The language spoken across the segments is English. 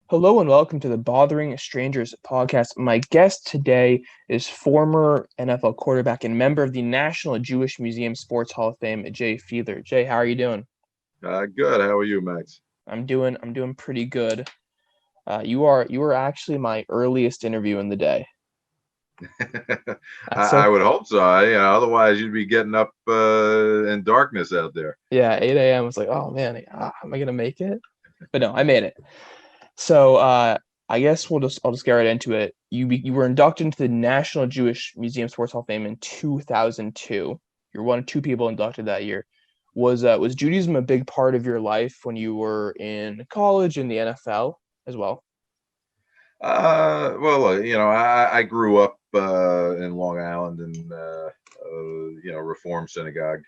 Hello and welcome to the Bothering Strangers podcast. My guest today is former NFL quarterback and member of the National Jewish Museum Sports Hall of Fame, Jay Fiedler. Jay, how are you doing? Good. How are you, Max? I'm doing pretty good. You are actually my earliest interview in the day. I, That's so I would hope so. Otherwise, you'd be getting up in darkness out there. yeah, 8 a.m. was like, oh man, am I gonna make it? But no, I made it. So I guess I'll just get right into it. You were inducted into the National Jewish Museum Sports Hall of Fame in 2002. You're one of two people inducted that year. Was Judaism a big part of your life when you were in college and the NFL as well? I grew up in Long Island in Reform Synagogue.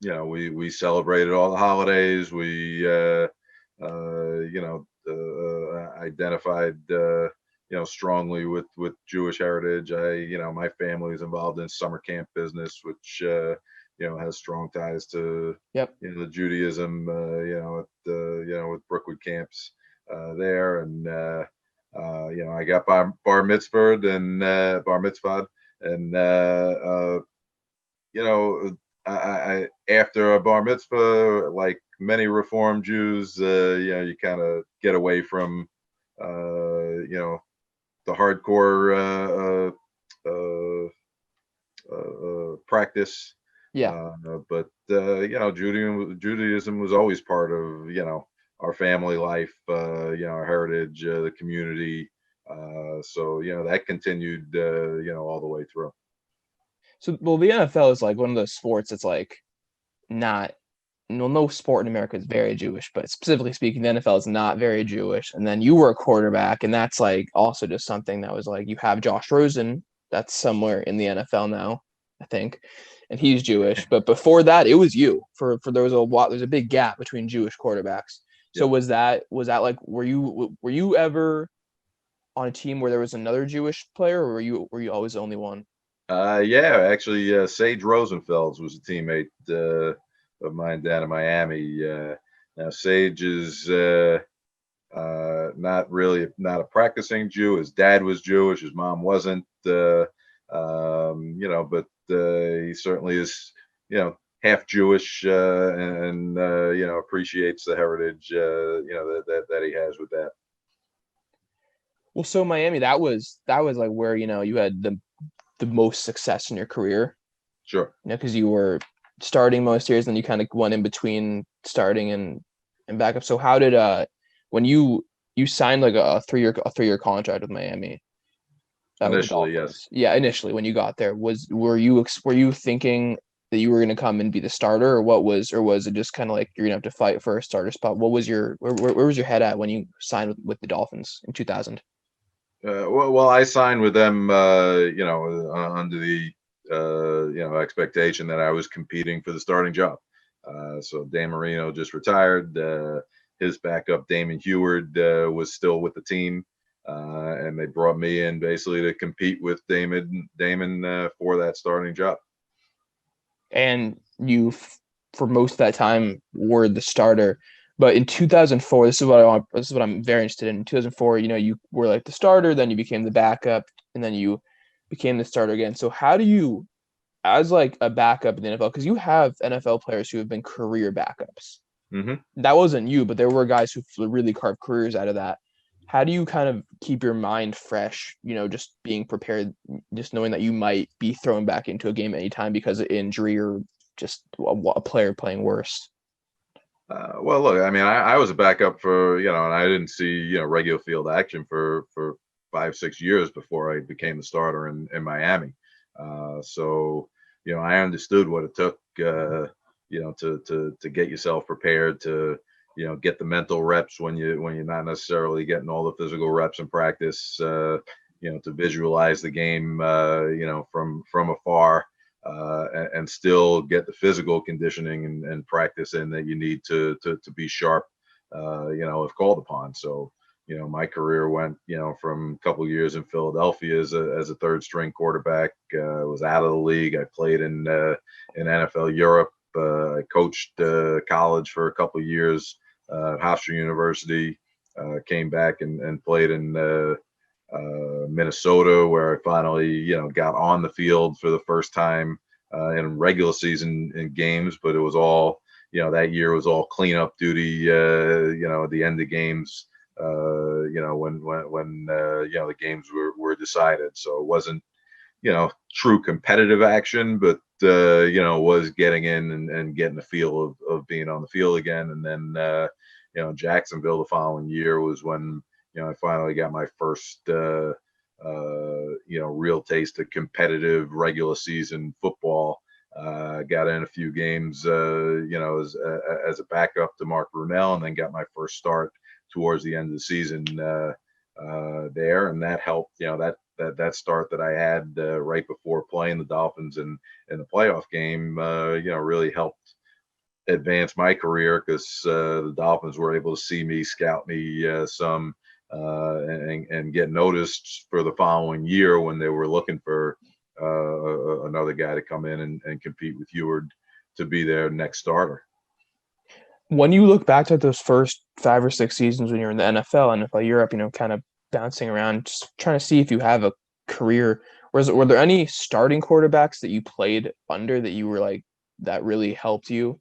We celebrated all the holidays. We identified strongly with Jewish heritage. My family is involved in summer camp business, which has strong ties to Yep. the Judaism. With Brookwood camps there, and I got bar mitzvahed and bar mitzvahed, and you know, I after a bar mitzvah, like many Reform Jews, you kind of get away from, the hardcore practice. Yeah. Judaism was always part of, our family life, our heritage, the community. That continued, all the way through. So well, the NFL is like one of those sports that's like not no sport in America is very Jewish, but specifically speaking, the NFL is not very Jewish. And then you were a quarterback, and that's like also just something that was like you have Josh Rosen, that's somewhere in the NFL now, I think, and he's Jewish. But before that, it was you. For there was there's a big gap between Jewish quarterbacks. So Yep. was that like were you ever on a team where there was another Jewish player, or were you always the only one? Yeah, actually, Sage Rosenfels was a teammate of mine down in Miami. Now, Sage is not a practicing Jew. His dad was Jewish. His mom wasn't. But he certainly is, half Jewish, and appreciates the heritage, that he has with that. Well, so Miami, that was like where you had the most success in your career, Sure. because you were starting most years, and then you kind of went in between starting and backup. So how did when you signed like a 3-year contract with Miami, with the Initially, yes. Dolphins? Yeah, initially when you got there, were you thinking that you were going to come and be the starter, or was it just kind of like you're gonna have to fight for a starter spot? What was your where was your head at when you signed with the Dolphins in 2000? I signed with them, under the expectation that I was competing for the starting job. So Dan Marino just retired. His backup, Damon Heward, was still with the team, and they brought me in basically to compete with Damon for that starting job. And for most of that time were the starter. But in 2004, this is what I'm very interested in. In 2004, you were like the starter, then you became the backup, and then you became the starter again. So how do you, as like a backup in the NFL, because you have NFL players who have been career backups. Hmm. That wasn't you, but there were guys who really carved careers out of that. How do you kind of keep your mind fresh, just being prepared, just knowing that you might be thrown back into a game anytime because of injury or just a player playing worse? Look, I mean, I was a backup for, and I didn't see, regular field action for 5, 6 years before I became the starter in Miami. I understood what it took, to get yourself prepared to, get the mental reps when you're not necessarily getting all the physical reps in practice, to visualize the game, from afar, and still get the physical conditioning and practice in that you need to be sharp, if called upon. So, my career went, from a couple of years in Philadelphia as a third string quarterback, was out of the league. I played in NFL Europe. I coached college for a couple of years at Hofstra University. came back and played in Minnesota, where I finally, got on the field for the first time in regular season in games. But it was all, that year was all cleanup duty. At the end of games, when the games were decided. So it wasn't, true competitive action, but was getting in and getting the feel of being on the field again. And then Jacksonville the following year was when I finally got my first real taste of competitive regular season football. Got in a few games, as a backup to Mark Brunell, and then got my first start towards the end of the season there, and that helped. That start that I had right before playing the Dolphins in the playoff game, really helped advance my career, because the Dolphins were able to see me, scout me some, and get noticed for the following year when they were looking for another guy to come in and compete with Eward to be their next starter. When you look back at those first 5 or 6 seasons when you're in the NFL Europe, kind of bouncing around, just trying to see if you have a career, were there any starting quarterbacks that you played under that you were like, that really helped you?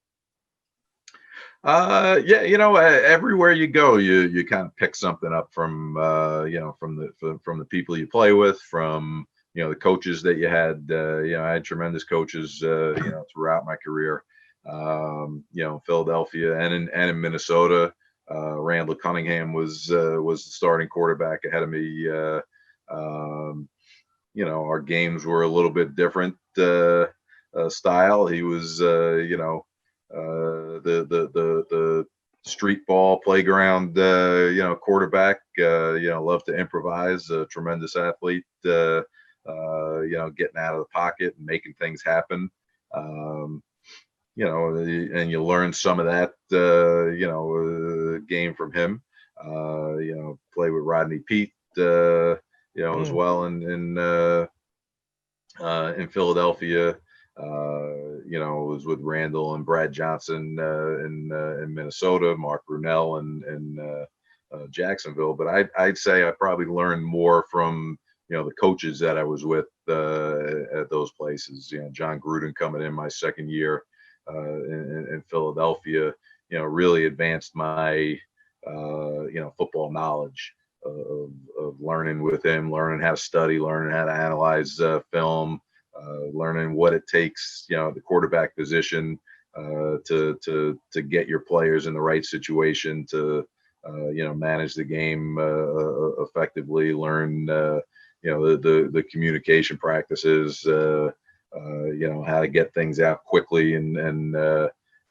Everywhere you go, you kind of pick something up from from the people you play with, from the coaches that you had. I had tremendous coaches throughout my career, in Philadelphia and in Minnesota. Randall Cunningham was the starting quarterback ahead of me. Our games were a little bit different style. He was the street ball playground quarterback. Loved to improvise. A tremendous athlete. Getting out of the pocket and making things happen. And you learn some of that game from him. Play with Rodney Peete as well in Philadelphia. Was with Randall and Brad Johnson in Minnesota, Mark Brunell in Jacksonville. But I'd say I probably learned more from the coaches that I was with at those places. John Gruden coming in my second year in Philadelphia, really advanced my football knowledge of learning with him, learning how to study, learning how to analyze film. Learning what it takes, the quarterback position, to get your players in the right situation to, manage the game effectively. Learn, the communication practices, how to get things out quickly and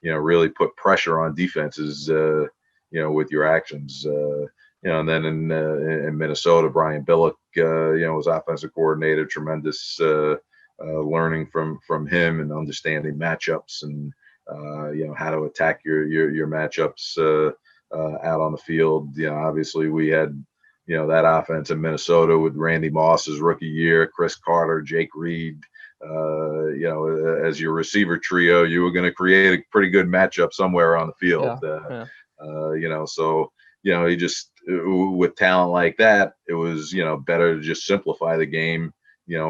really put pressure on defenses, with your actions. And then in Minnesota, Brian Billick, was offensive coordinator. Tremendous. Learning from him and understanding matchups and how to attack your matchups out on the field. Obviously we had that offense in Minnesota with Randy Moss's rookie year, Chris Carter, Jake Reed. As your receiver trio, you were going to create a pretty good matchup somewhere on the field. So you just, with talent like that, it was better to just simplify the game.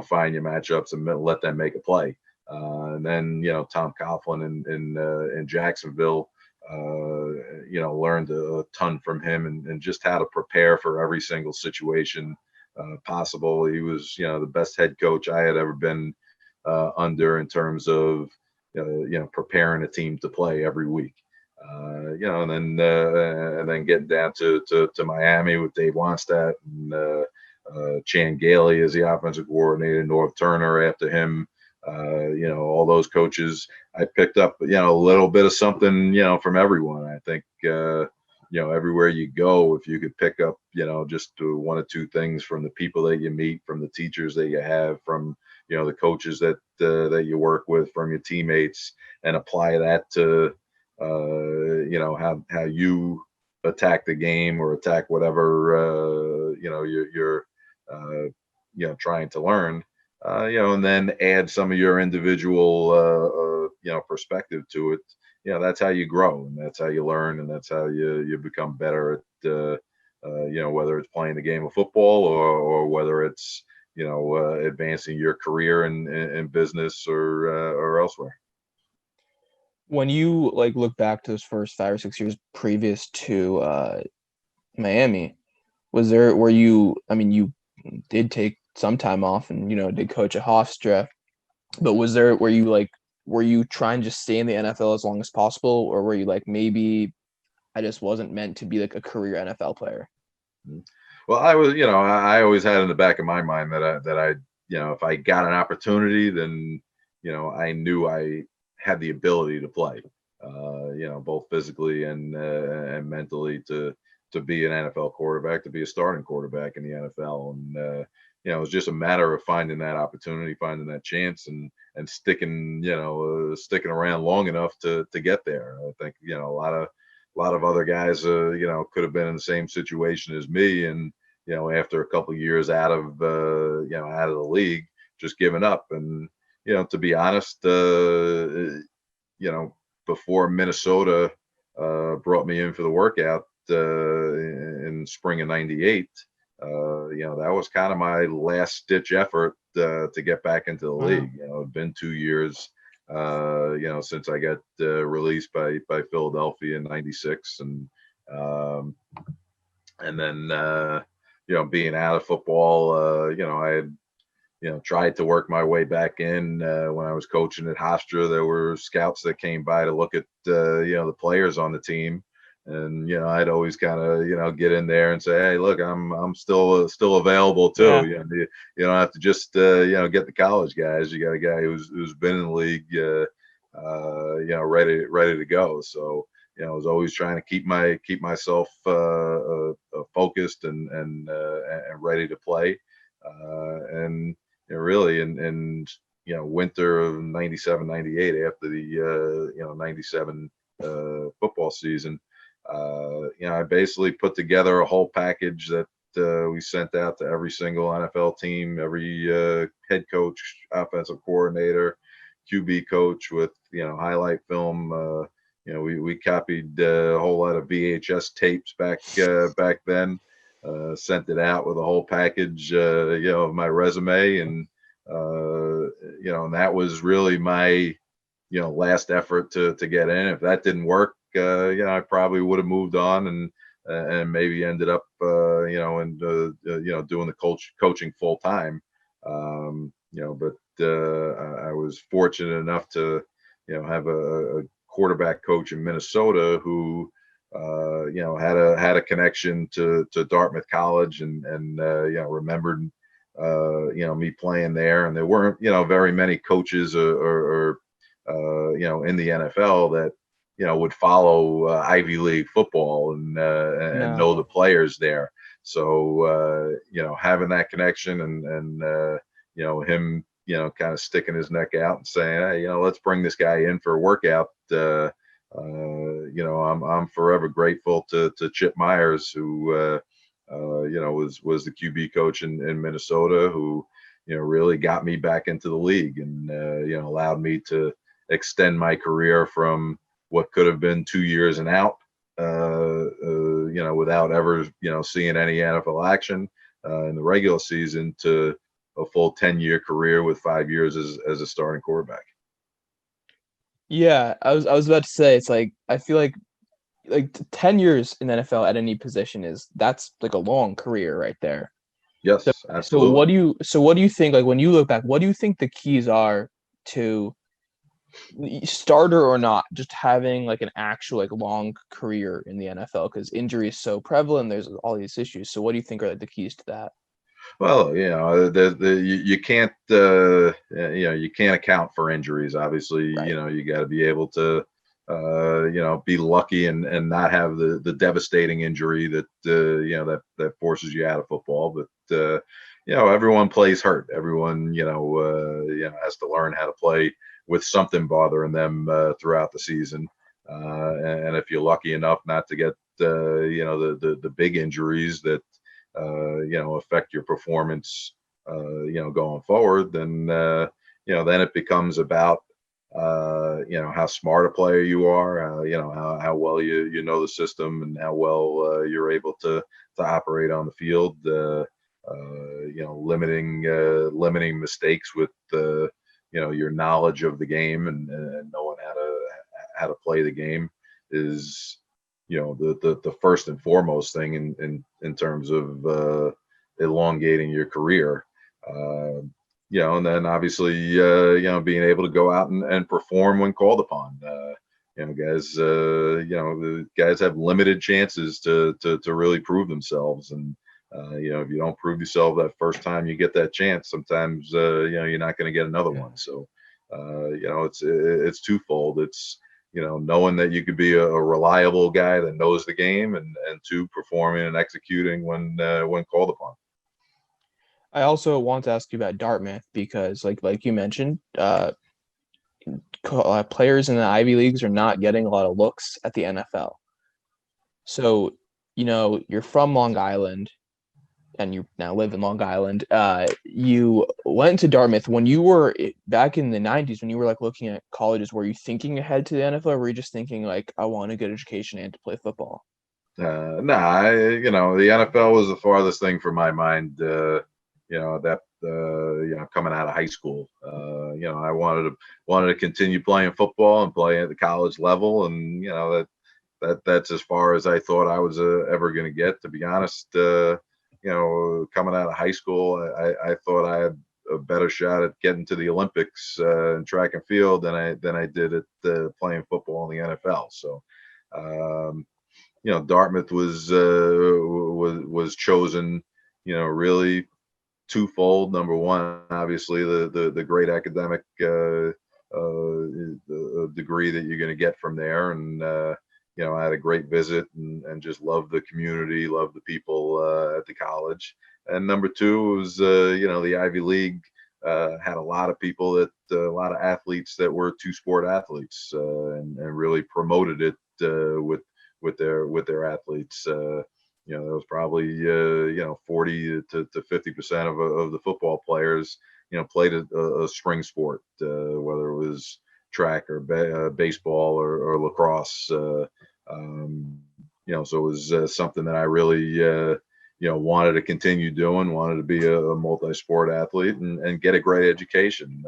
Find your matchups and let them make a play. And then, Tom Coughlin in Jacksonville, learned a ton from him and just how to prepare for every single situation possible. He was, the best head coach I had ever been under in terms of, preparing a team to play every week. And then getting down to Miami with Dave Wannstedt and Chan Gailey as the offensive coordinator, Norv Turner after him, all those coaches. I picked up, a little bit of something, from everyone. I think, everywhere you go, if you could pick up, just one or two things from the people that you meet, from the teachers that you have, from, the coaches that you work with, from your teammates, and apply that to, how you attack the game or attack whatever, you're trying to learn, and then add some of your individual, perspective to it. That's how you grow, and that's how you learn, and that's how you become better at, whether it's playing the game of football or whether it's, advancing your career in business or elsewhere. When you like look back to those first 5 or 6 years previous to Miami, was there where you? I mean, you did take some time off and did coach at Hofstra, but was there where you like were you trying to just stay in the NFL as long as possible, or were you like maybe I just wasn't meant to be like a career NFL player? Well, I always had in the back of my mind that I, if I got an opportunity, then, I knew I had the ability to play, both physically and mentally to be an NFL quarterback, to be a starting quarterback in the NFL. And, it was just a matter of finding that opportunity, finding that chance and sticking around long enough to get there. I think, a lot of other guys, could have been in the same situation as me. And, after a couple of years out of the league, just giving up. And, to be honest, before Minnesota brought me in for the workout in spring of '98, that was kind of my last ditch effort to get back into the Wow. league. It'd been 2 years, since I got released by Philadelphia in '96, um, and then being out of football, I had tried to work my way back in when I was coaching at Hofstra. There were scouts that came by to look at the players on the team, and I'd always kind of get in there and say, hey, look, I'm still available too. Yeah. You don't have to just get the college guys. You got a guy who's been in the league, ready to go. So I was always trying to keep myself focused and ready to play. And really in winter of '97, '98, after the '97 football season, I basically put together a whole package that we sent out to every single NFL team, every head coach, offensive coordinator, QB coach with highlight film. We copied a whole lot of VHS tapes back then. Sent it out with a whole package, of my resume, and and that was really my last effort to get in. If that didn't work, I probably would have moved on and maybe ended up and doing the coaching full time. But I was fortunate enough to have a quarterback coach in Minnesota who had a connection to Dartmouth College and remembered me playing there. And there weren't very many coaches or in the NFL that would follow Ivy League football and No. know the players there. So having that connection and him kind of sticking his neck out and saying, hey, let's bring this guy in for a workout. I'm forever grateful to Chip Myers, who was the QB coach in Minnesota, who really got me back into the league and allowed me to extend my career from what could have been 2 years and out, without ever seeing any NFL action in the regular season, to a full 10-year career with 5 years as a starting quarterback. Yeah, I was about to say it's like I feel like 10 years in the NFL at any position that's like a long career right there. Yes, So absolutely. what do you think, like when you look back, what do you think the keys are to starter or not, just having like an actual like long career in the NFL, because injury is so prevalent, there's all these issues. So what do you think are like the keys to that? Well, you can't you can't account for injuries. Obviously, Right. you got to be able to be lucky and not have the devastating injury that that forces you out of football. But everyone plays hurt. Everyone has to learn how to play with something bothering them throughout the season. And if you're lucky enough not to get the big injuries that affect your performance, going forward, then then it becomes about how smart a player you are, how well you know the system, and how well you're able to operate on the field. Limiting mistakes with your knowledge of the game and knowing how to play the game is the first and foremost thing in terms of elongating your career. And then obviously being able to go out and perform when called upon. Guys, the guys have limited chances to really prove themselves, and if you don't prove yourself that first time you get that chance, sometimes you're not going to get another one. So it's twofold. It's knowing that you could be a reliable guy that knows the game, and two, performing and executing when called upon. I also want to ask you about Dartmouth because, like you mentioned, players in the Ivy Leagues are not getting a lot of looks at the NFL. So, you're from Long Island, and you now live in Long Island. You went to Dartmouth when you were back in the 90s, when you were looking at colleges. Were you thinking ahead to the NFL, or were you just thinking I want a good education and to play football? The NFL was the farthest thing from my mind. Coming out of high school, I wanted to continue playing football and play at the college level, and that's as far as I thought I was ever going to get. To be honest, coming out of high school, I thought I had a better shot at getting to the Olympics in track and field than I did at playing football in the NFL. So. Dartmouth was chosen, really twofold. Number one, obviously the great academic degree that you're going to get from there, and I had a great visit and just loved the community, loved the people at the college. And number two was the Ivy League had a lot of people a lot of athletes that were two-sport athletes, and really promoted it with their athletes. There was probably 40 to 50% of the football players played a spring sport, whether it was track or baseball or lacrosse. So it was something that I really wanted to continue doing, wanted to be a multi-sport athlete and get a great education.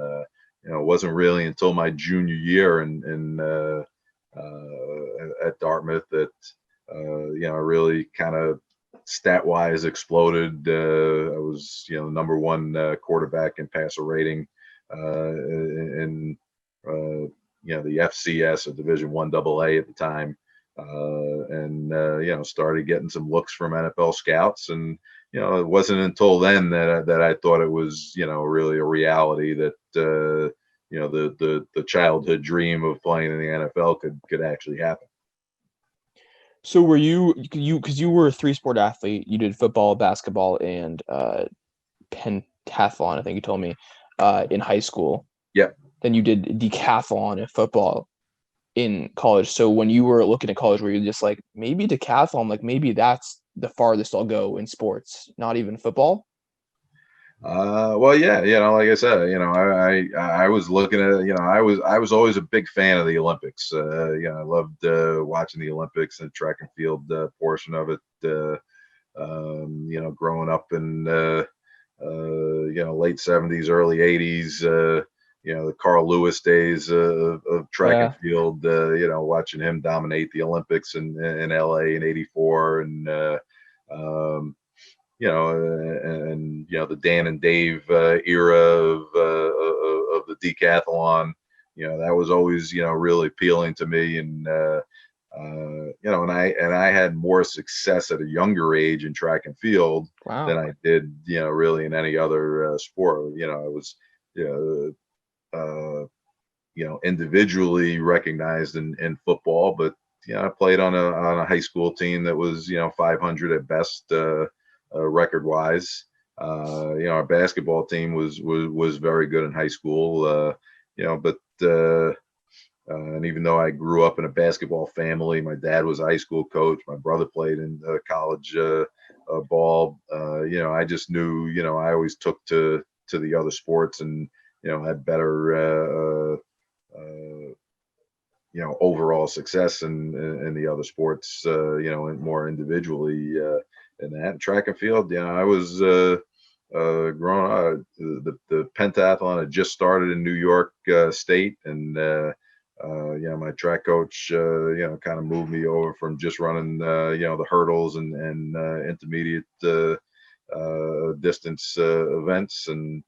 It wasn't really until my junior year at Dartmouth that really kind of stat-wise exploded. I was number one quarterback in passer rating in the FCS, or Division I AA at the time, and started getting some looks from NFL scouts. And it wasn't until then that I thought it was really a reality that the childhood dream of playing in the NFL could actually happen. So were you because you were a three-sport athlete, you did football, basketball, and pentathlon, I think you told me, in high school. Yeah. Then you did decathlon in football in college. So when you were looking at college, were you just maybe decathlon, maybe that's the farthest I'll go in sports, not even football? Well, yeah, like I said, I was looking at, I was always a big fan of the Olympics. I loved watching the Olympics and track and field portion of it. Growing up in late '70s, early '80s, the Carl Lewis days of track and field. Watching him dominate the Olympics in LA in '84, and the Dan and Dave era of the decathlon. That was always really appealing to me, and and I had more success at a younger age in track and field than I did really in any other sport. I was individually recognized in football, but I played on a high school team that was 500 at best. Record wise, our basketball team was very good in high school, but and even though I grew up in a basketball family, my dad was a high school coach, my brother played in college ball. I just knew, I always took to the other sports and had better overall success in the other sports, and more individually in that track and field. I was growing up. The pentathlon had just started in New York State, and my track coach, kind of moved me over from just running, the hurdles and intermediate distance events, and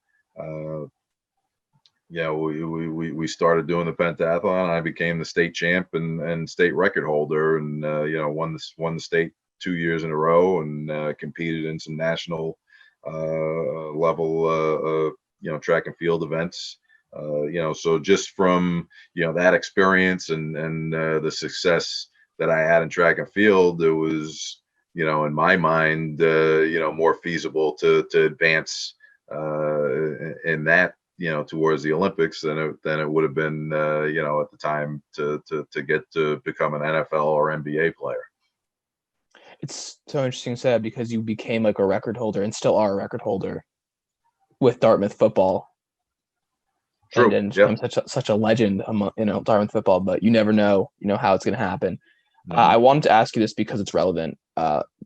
we started doing the pentathlon. I became the state champ and state record holder, and won the state 2 years in a row, and competed in some national level track and field events. So just from that experience and the success that I had in track and field, it was in my mind more feasible to advance in that towards the Olympics than it would have been at the time to get to become an NFL or NBA player. It's so interesting said, because you became like a record holder and still are a record holder with Dartmouth football. True. And I'm such a legend among Dartmouth football, but you never know how it's going to happen. Mm-hmm. I wanted to ask you this because it's relevant.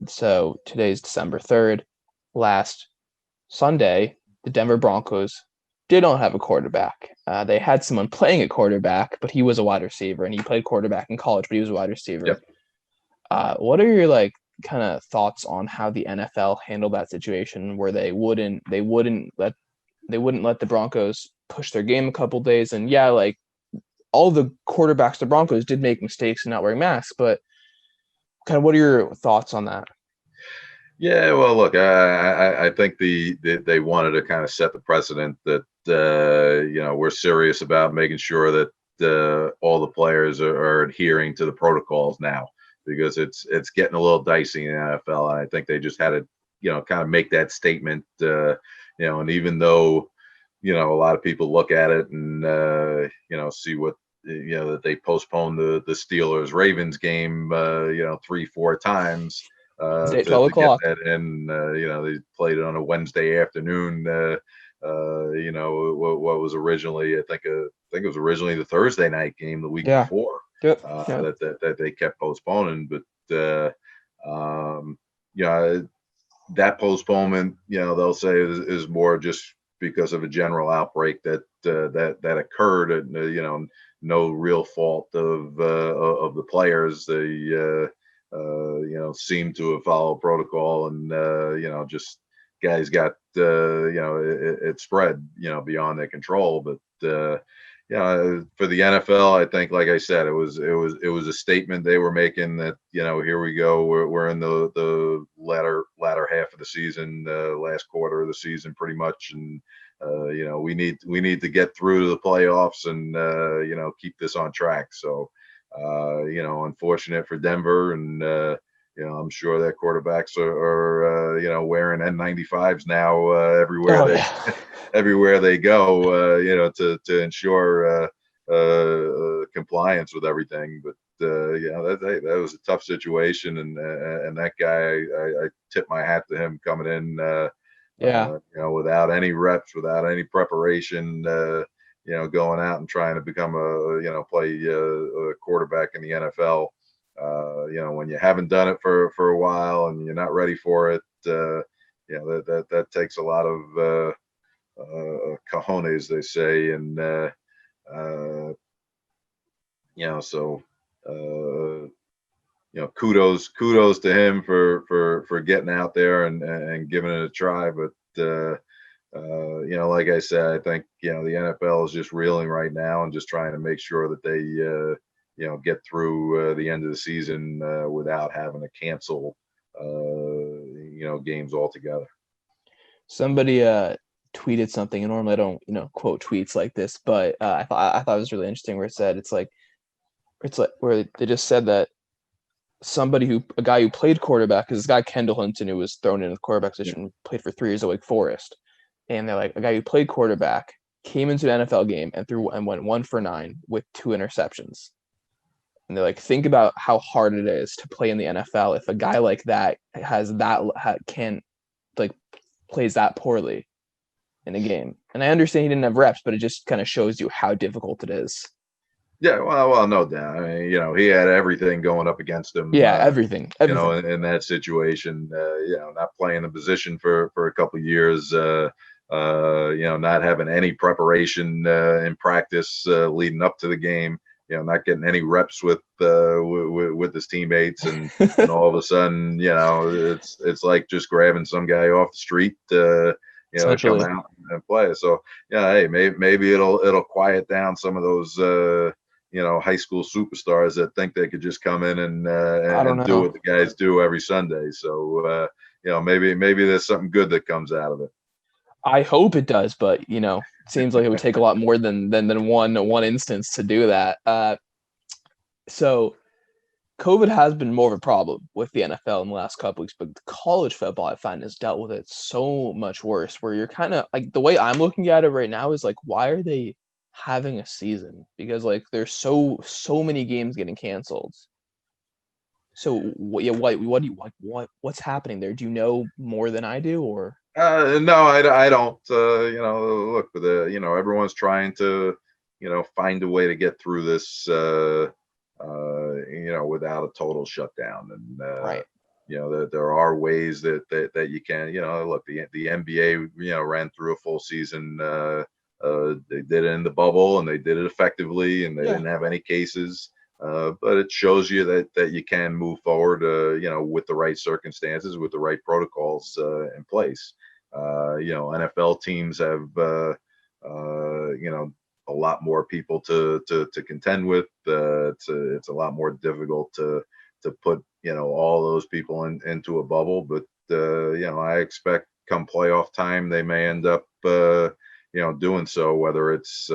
So today's December 3rd. Last Sunday, the Denver Broncos did not have a quarterback. They had someone playing at quarterback, but he was a wide receiver, and he played quarterback in college, but he was a wide receiver. Yep. What are your kind of thoughts on how the NFL handled that situation, where they wouldn't let the Broncos push their game a couple days? And all the quarterbacks, the Broncos did make mistakes in not wearing masks, but kind of what are your thoughts on that? Yeah, well, look, I think they wanted to kind of set the precedent that we're serious about making sure that all the players are adhering to the protocols now, because it's getting a little dicey in the NFL, and I think they just had to kind of make that statement, and even though a lot of people look at it and see what that they postponed the Steelers Ravens game 3-4 times It's to 12 get o'clock. that in. They played it on a Wednesday afternoon. What was originally, I think it was originally the Thursday night game the week before. Yep. That they kept postponing, but that postponement, they'll say is more just because of a general outbreak that occurred, and no real fault of the players. They seem to have followed protocol, and just guys got it spread beyond their control. But for the NFL, I think, like I said, it was a statement they were making that here we go, we're in the latter half of the season, last quarter of the season pretty much, and we need to get through to the playoffs and keep this on track. So unfortunate for Denver, and I'm sure that quarterbacks are wearing N95s now everywhere they go, to ensure compliance with everything. But that was a tough situation, and that guy, I tip my hat to him coming in, without any reps, without any preparation, going out and trying to become play a quarterback in the NFL. When you haven't done it for a while and you're not ready for it, that takes a lot of cojones, they say, and kudos to him for getting out there and giving it a try. But like I said, I think the NFL is just reeling right now and just trying to make sure that they get through the end of the season without having to cancel games altogether. Somebody tweeted something, and normally I don't quote tweets like this, but I thought it was really interesting, where it said it's like where they just said that a guy who played quarterback, because this guy Kendall Hinton, who was thrown in the quarterback position, played for 3 years at Wake Forest, and they're like, a guy who played quarterback came into an NFL game and went 1 for 9 with 2 interceptions. And they're like, think about how hard it is to play in the NFL if a guy like that plays that poorly in a game. And I understand he didn't have reps, but it just kind of shows you how difficult it is. Yeah, well, no doubt. I mean, he had everything going up against him. Yeah, everything, everything. In that situation, not playing the position for a couple of years, not having any preparation in practice leading up to the game, not getting any reps with his teammates, and all of a sudden, it's like just grabbing some guy off the street, to come Essentially. out and play. So yeah, hey, maybe it'll quiet down some of those. High school superstars that think they could just come in I don't and do know. what the guys do every Sunday. So maybe there's something good that comes out of it. I hope it does, but it seems like it would take a lot more than one instance to do that. So COVID has been more of a problem with the NFL in the last couple weeks, but college football I find has dealt with it so much worse. Where you're kind of like, the way I'm looking at it right now is like, why are they having a season? Because like there's so many games getting canceled. So what do you what's happening there? Do you know more than I do, or No, I don't. Look, everyone's trying to, find a way to get through this, without a total shutdown. And, right? there are ways that you can, look, the NBA, ran through a full season. They did it in the bubble and they did it effectively and they Yeah, didn't have any cases. But it shows you that you can move forward, with the right circumstances, with the right protocols in place. NFL teams have, a lot more people to contend with. It's a lot more difficult to put all those people into a bubble. But I expect come playoff time they may end up doing so. Whether it's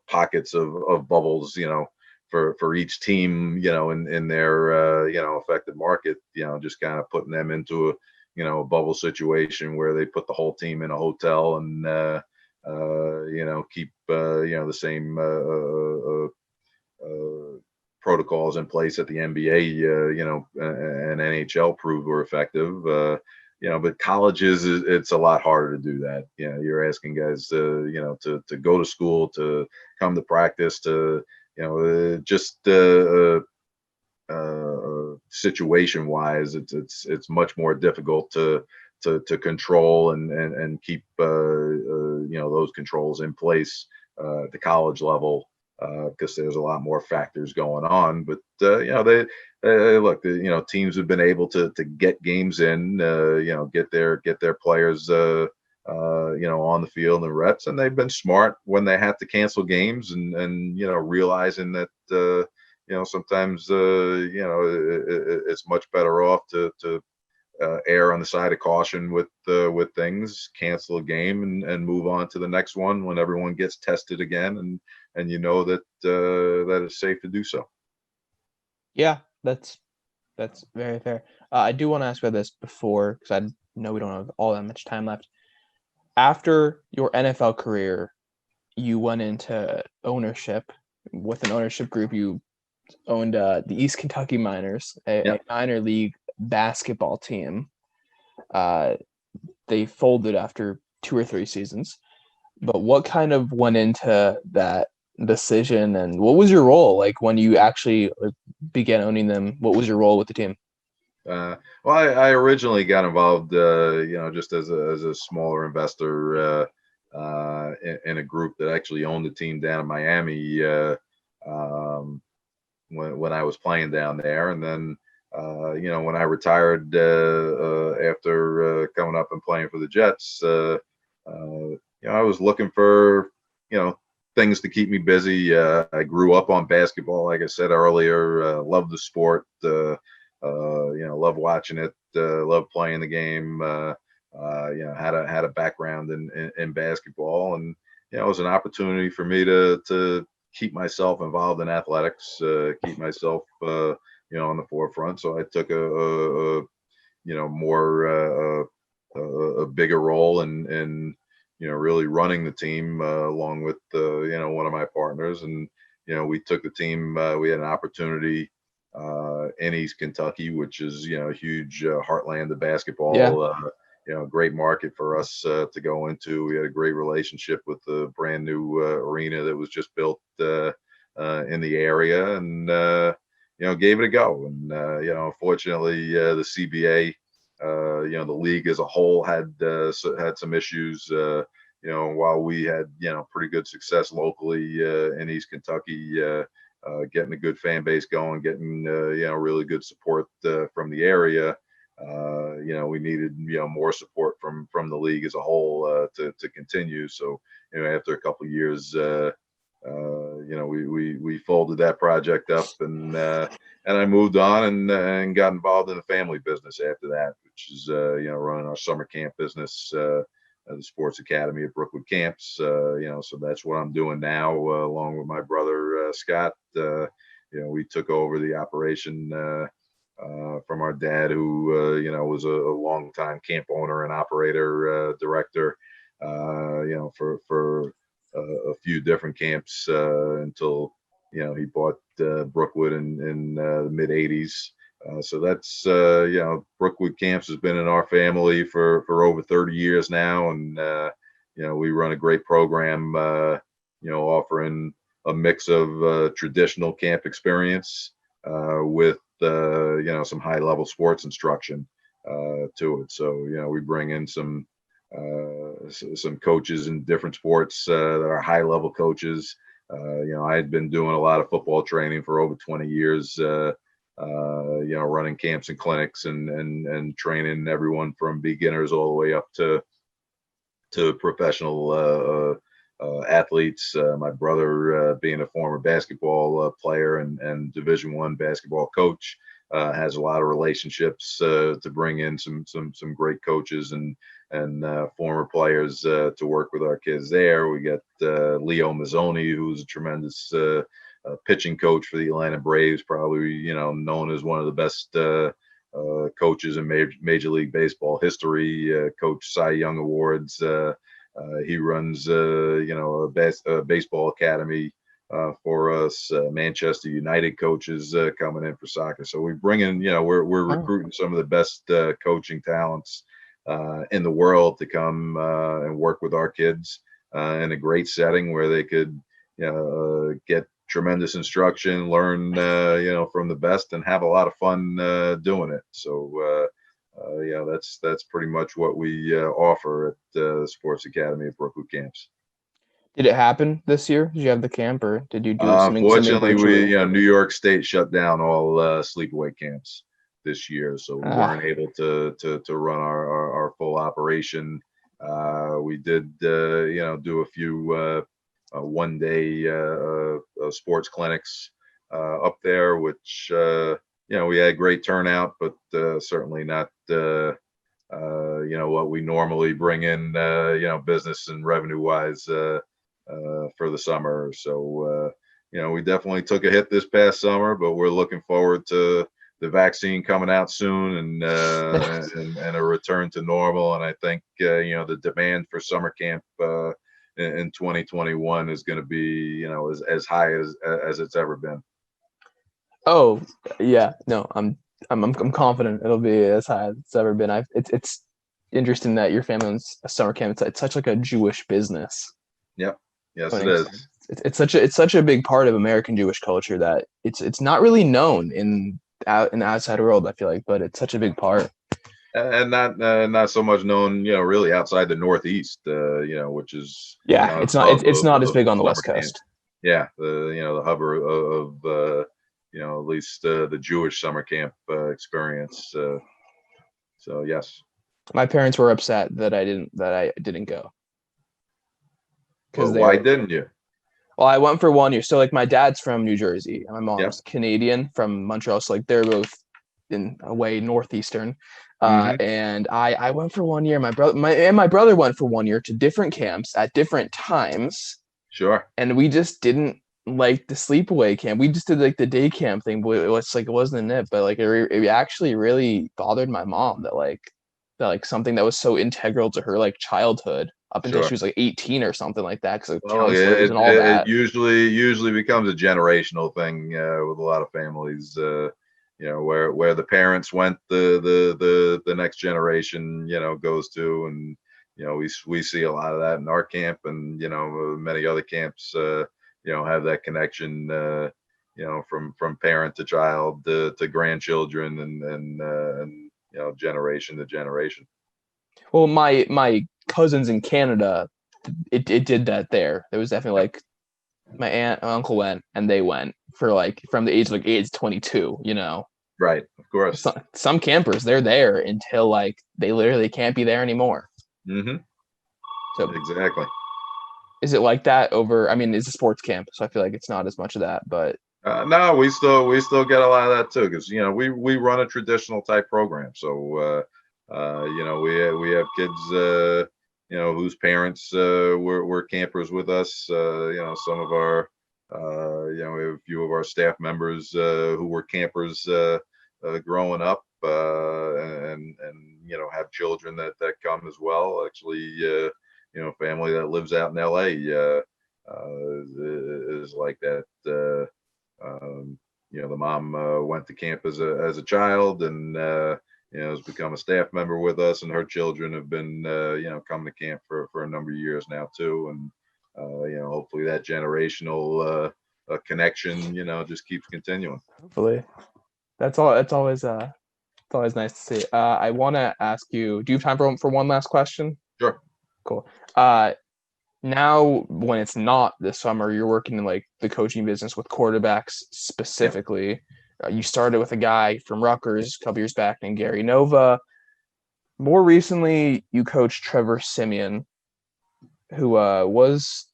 pockets of bubbles, for each team, in their affected market, just kind of putting them into a bubble situation where they put the whole team in a hotel and keep the same protocols in place that the NBA, and NHL proved were effective. But colleges, it's a lot harder to do that. You're asking guys to go to school, to come to practice, to just situation wise, it's much more difficult to control and keep those controls in place at the college level, because there's a lot more factors going on. But they look, teams have been able to get games in, get their players on the field and reps, and they've been smart when they have to cancel games and realizing that sometimes it's much better off to err on the side of caution with things, cancel a game and move on to the next one when everyone gets tested again, and that it's safe to do so. yeah, that's very fair. I do want to ask about this before because I know we don't have all that much time left. After your NFL career, you went into ownership with an ownership group. You owned the East Kentucky Miners, a Yep. minor league basketball team. They folded after 2 or 3 seasons. But what kind of went into that decision, and what was your role like when you actually began owning them? What was your role with the team? Well, I originally got involved, just as a smaller investor, in a group that actually owned the team down in Miami, um, when I was playing down there. And then, when I retired, after coming up and playing for the Jets, I was looking for, things to keep me busy. I grew up on basketball, like I said earlier. Loved the sport. Love watching it. Love playing the game. Had a background in basketball, and it was an opportunity for me to keep myself involved in athletics, keep myself on the forefront. So I took more a bigger role in really running the team, along with one of my partners. And we took the team. We had an opportunity in East Kentucky, which is a huge heartland of Yeah, basketball. great market for us to go into. We had a great relationship with the brand new arena that was just built in the area, and gave it a go. And unfortunately, the CBA, the league as a whole had some issues. While we had pretty good success locally in East Kentucky, getting a good fan base going, getting really good support from the area. We needed more support from the league as a whole to continue. So after a couple of years, we folded that project up, and I moved on and got involved in the family business after that, which is running our summer camp business, the Sports Academy at Brookwood Camps. So that's what I'm doing now, along with my brother Scott. We took over the operation from our dad, who was a longtime camp owner and operator, director, for a few different camps until he bought Brookwood in the mid '80s. So that's Brookwood Camps has been in our family for over 30 years now, and we run a great program, offering a mix of traditional camp experience with some high level sports instruction to it. So we bring in some coaches in different sports that are high level coaches. I had been doing a lot of football training for over 20 years. Running camps and clinics and training everyone from beginners all the way up to professional athletes. My brother, being a former basketball player and Division I basketball coach, has a lot of relationships to bring in some great coaches and former players to work with our kids there. We got Leo Mazzoni, who's a tremendous pitching coach for the Atlanta Braves, probably known as one of the best coaches in Major League Baseball history. Coach Cy Young Awards. He runs a baseball academy for us. Manchester United coaches coming in for soccer. So we bring in, we're recruiting some of the best coaching talents in the world to come and work with our kids in a great setting where they could get tremendous instruction, learn from the best, and have a lot of fun doing it. So that's pretty much what we offer at the Sports Academy at Brookwood Camps. Did it happen this year? Did you have the camp, or did you do something unfortunately, virtually? New York State shut down all sleepaway camps this year, so we weren't able to run our full operation. We did do a few one day sports clinics up there, which we had great turnout, but certainly not what we normally bring in business and revenue wise for the summer. So we definitely took a hit this past summer, but we're looking forward to the vaccine coming out soon and a return to normal. And I think the demand for summer camp in 2021 is going to be as high as it's ever been. Oh yeah, no, I'm confident it'll be as high as it's ever been. It's interesting that your family owns a summer camp. It's such like a Jewish business. Yep. Yes, it is. It's such a big part of American Jewish culture that it's not really known in the outside world, I feel like, but it's such a big part. And not so much known, really outside the Northeast, which is it's not as big on the West Coast. Yeah, the hub of at least the Jewish summer camp experience. So yes, my parents were upset that I didn't go. Well, why didn't you? Well, I went for 1 year. So like my dad's from New Jersey and my mom's Canadian from Montreal. So like they're both in a way northeastern. And I went for 1 year. My brother went for 1 year to different camps at different times. Sure. And we just didn't like the sleepaway camp. We just did like the day camp thing, but it wasn't in it. But like it actually really bothered my mom that something that was so integral to her like childhood up until she was like 18 or something like that, because counselors and all that. It usually becomes a generational thing with a lot of families. where the parents went, the next generation, goes to. And we see a lot of that in our camp, and many other camps have that connection, from parent to child to grandchildren, and generation to generation. Well, my cousins in Canada, it did that there. There was definitely like my aunt and uncle went, and they went for like from the age of like age 22. Right, of course. Some campers, they're there until like they literally can't be there anymore. Mm-hmm. So exactly. Is it like that over? I mean, it's a sports camp, so I feel like it's not as much of that. But no, we still get a lot of that too, because we run a traditional type program. So we have kids whose parents were campers with us. Some of our we have a few of our staff members who were campers growing up, and have children that come as well. Actually, family that lives out in LA is like that. The mom went to camp as a child, and has become a staff member with us, and her children have been coming to camp for a number of years now too. And hopefully that generational connection just keeps continuing. Hopefully, that's all. It's always nice to see. I want to ask you, do you have time for one last question? Sure. Cool. Now when it's not this summer, you're working in like the coaching business with quarterbacks specifically. Yep. You started with a guy from Rutgers a couple years back named Gary Nova. More recently, you coached Trevor Siemian, who was,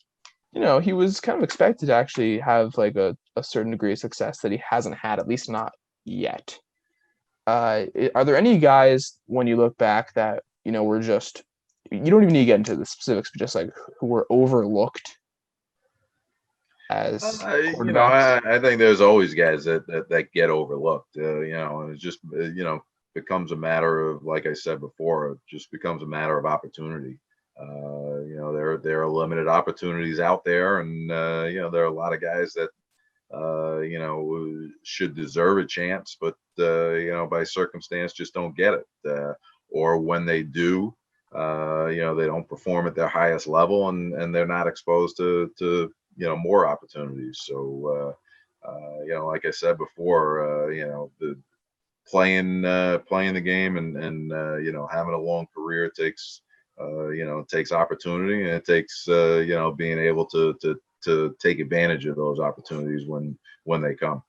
he was kind of expected to actually have like a certain degree of success that he hasn't had, at least not yet. Are there any guys, when you look back, that, were just, you don't even need to get into the specifics, but just like who were overlooked as quarterbacks? I think there's always guys that get overlooked, and it just, becomes a matter of, like I said before, it just becomes a matter of opportunity. There are limited opportunities out there, and, there are a lot of guys that, should deserve a chance, but, by circumstance just don't get it. Or when they do, they don't perform at their highest level, and they're not exposed to more opportunities. So like I said before, the playing the game, and having a long career takes takes opportunity, and it takes being able to take advantage of those opportunities when they come.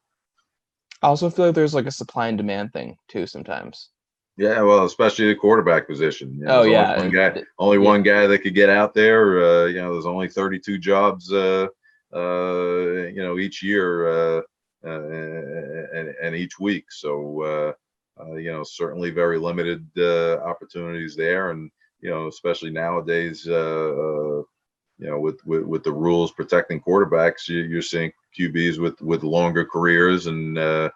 I also feel like there's like a supply and demand thing too sometimes. Yeah, well, especially the quarterback position. Only one guy that could get out there. There's only 32 jobs, each year, and each week. So, certainly very limited opportunities there, and especially nowadays, with the rules protecting quarterbacks, you're seeing QBs with longer careers, and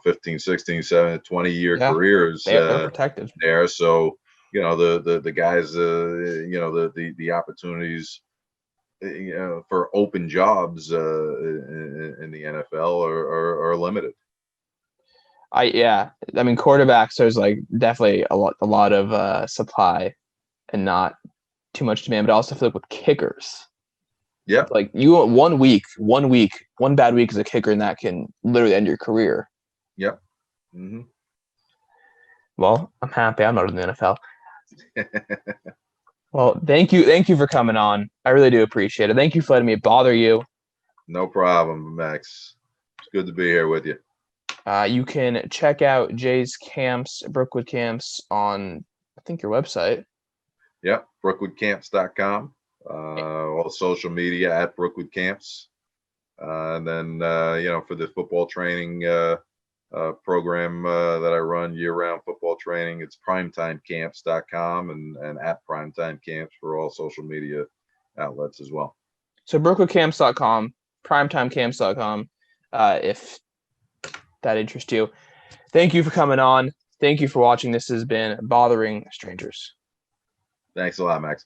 15, 16, 17, 20-year careers. They're protected there. So, the guys, the opportunities, for open jobs in the NFL are limited. I mean, quarterbacks, there's like definitely a lot of supply and not too much demand, but I also feel like with kickers. Yeah. Like you want one bad week as a kicker, and that can literally end your career. Yep. Mm-hmm. Well, I'm happy I'm not in the NFL. Well, thank you for coming on. I really do appreciate it. Thank you for letting me bother you. No problem, Max. It's good to be here with you. You can check out Jay's camps, Brookwood camps, on, I think, your website. Yep, brookwoodcamps.com. All social media at Brookwood Camps. And then, for the football training program that I run, year-round football training, it's primetimecamps.com and at primetimecamps for all social media outlets as well. So brookwoodcamps.com, primetimecamps.com, if that interests you. Thank you for coming on. Thank you for watching. This has been Bothering Strangers. Thanks a lot, Max.